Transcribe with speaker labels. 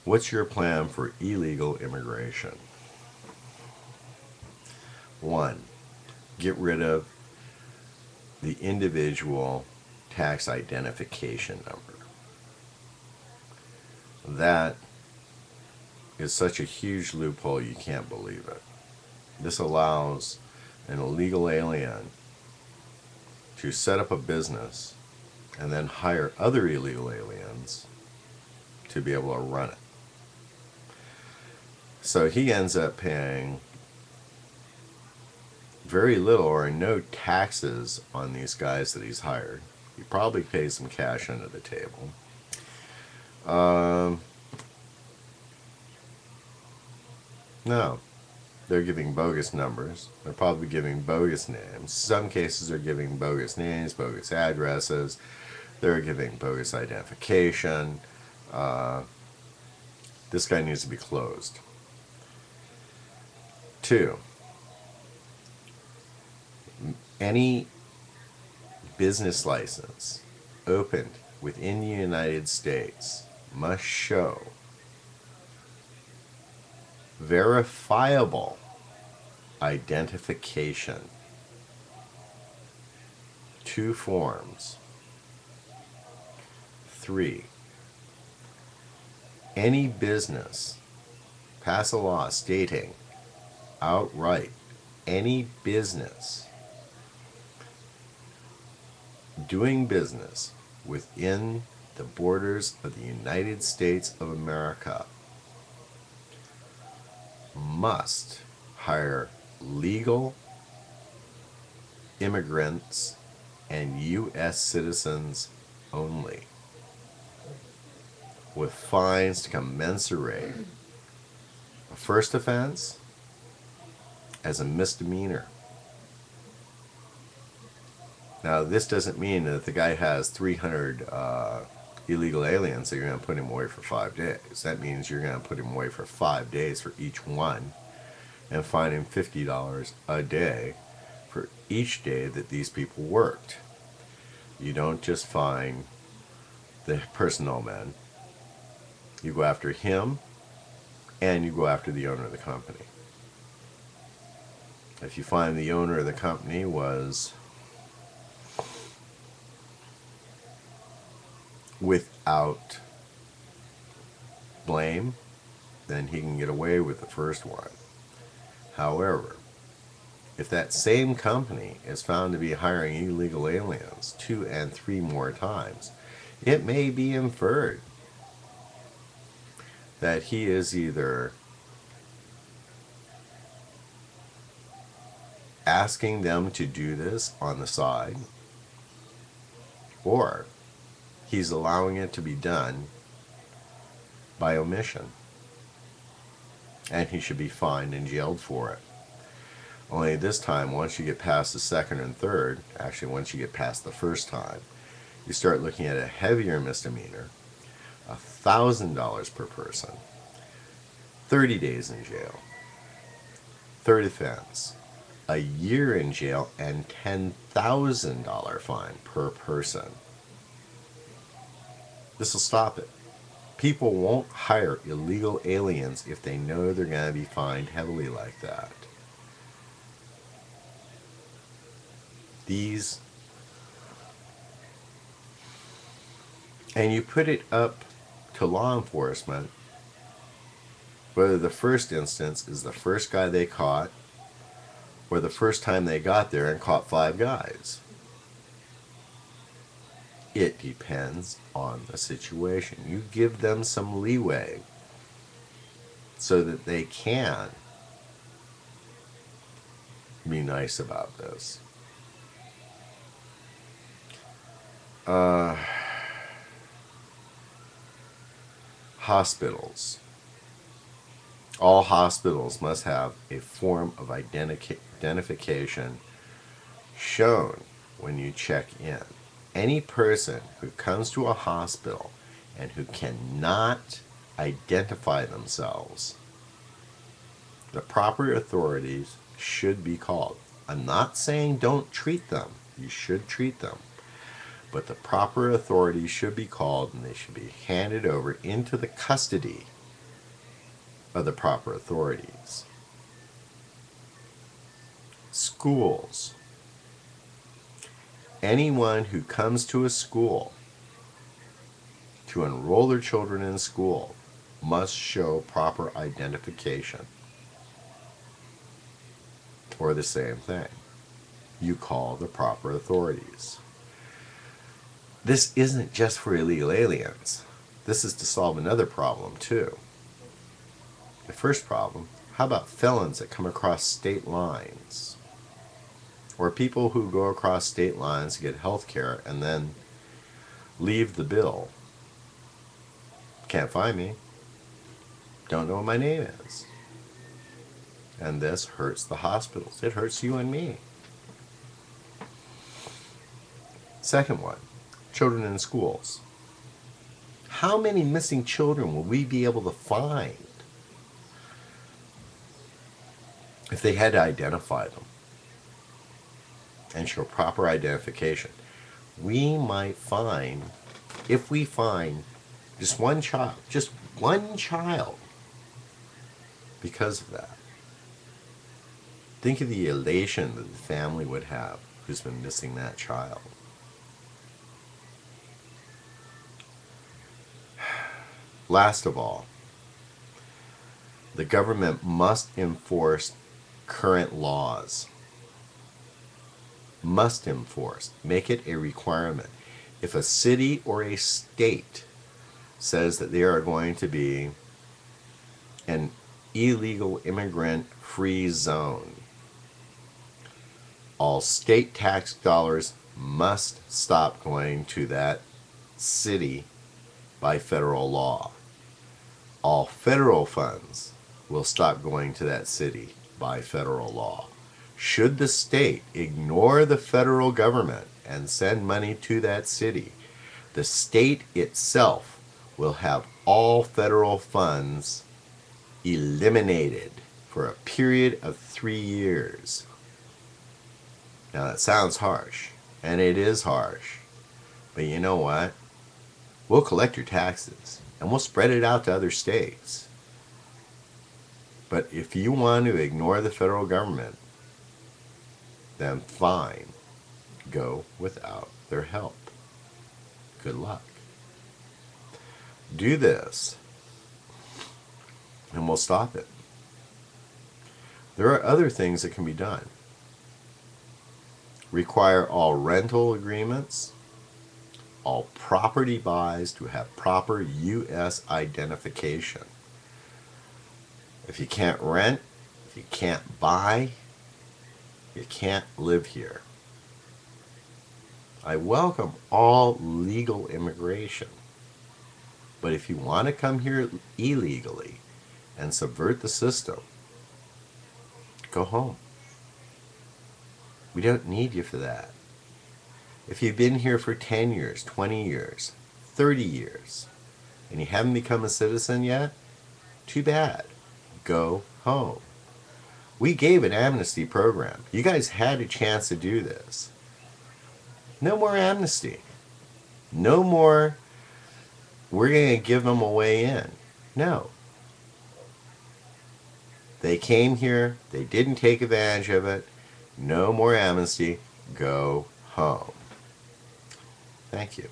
Speaker 1: What's your plan for illegal immigration? 1. Get rid of the individual tax identification number. That is such a huge loophole you can't believe it. This allows an illegal alien to set up a business and then hire other illegal aliens to be able to run it. So he ends up paying very little or no taxes on these guys that he's hired. He probably pays some cash under the table. Um, no, they're giving bogus numbers. They're probably giving bogus names. Some cases are giving bogus names, bogus addresses. They're giving bogus identification. Uh, this guy needs to be closed. 2. Any business license opened within the United States must show verifiable identification. 2 forms. 3. Any business pass a law stating outright any business doing business within the borders of the United States of America must hire legal immigrants and U.S. citizens only, with fines to commensurate a first offense as a misdemeanor. Now, this doesn't mean that if the guy has 300 illegal aliens that you're going to put him away for 5 days. That means you're going to put him away for 5 days for each one and fine him $50 a day for each day that these people worked. You don't just fine the personnel man. You go after him and you go after the owner of the company. If you find the owner of the company was without blame, then he can get away with the first one. However, if that same company is found to be hiring illegal aliens 2 and 3 more times, it may be inferred that he is either asking them to do this on the side, or he's allowing it to be done by omission, and he should be fined and jailed for it. Only this time, once you get past the second and third, actually once you get past the first time, you start looking at a heavier misdemeanor, $1,000 per person, 30 days in jail, third offense, a year in jail, and $10,000 fine per person. This will stop it. People won't hire illegal aliens if they know they're going to be fined heavily like that. These, and you put it up to law enforcement whether the first instance is the first guy they caught or the first time they got there and caught 5 guys. It depends on the situation. You give them some leeway so that they can be nice about this. Hospitals. All hospitals must have a form of identification shown when you check in. Any person who comes to a hospital and who cannot identify themselves, the proper authorities should be called. I'm not saying don't treat them. You should treat them. But the proper authorities should be called and they should be handed over into the custody of the proper authorities. Schools. Anyone who comes to a school to enroll their children in school must show proper identification. Or the same thing. You call the proper authorities. This isn't just for illegal aliens. This is to solve another problem too. The first problem, how about felons that come across state lines? Or people who go across state lines to get health care and then leave the bill. Can't find me. Don't know what my name is. And this hurts the hospitals. It hurts you and me. Second one, children in schools. How many missing children will we be able to find if they had to identify them and show proper identification? We might find, if we find just one child, because of that. Think of the elation that the family would have who's been missing that child. Last of all, the government must enforce current laws. Must enforce. Make it a requirement. If a city or a state says that they are going to be an illegal immigrant free zone, all state tax dollars must stop going to that city by federal law. All federal funds will stop going to that city by federal law. Should the state ignore the federal government and send money to that city, the state itself will have all federal funds eliminated for a period of 3 years. Now that sounds harsh, and it is harsh, but you know what? We'll collect your taxes and we'll spread it out to other states. But if you want to ignore the federal government, then fine, go without their help. Good luck. Do this, and we'll stop it. There are other things that can be done. Require all rental agreements, all property buys to have proper U.S. identification. If you can't rent, if you can't buy, you can't live here. I welcome all legal immigration. But if you want to come here illegally and subvert the system, go home. We don't need you for that. If you've been here for 10 years, 20 years, 30 years, and you haven't become a citizen yet, too bad. Go home. We gave an amnesty program. You guys had a chance to do this. No more amnesty. No more, we're going to give them a way in. No. They came here. They didn't take advantage of it. No more amnesty. Go home. Thank you.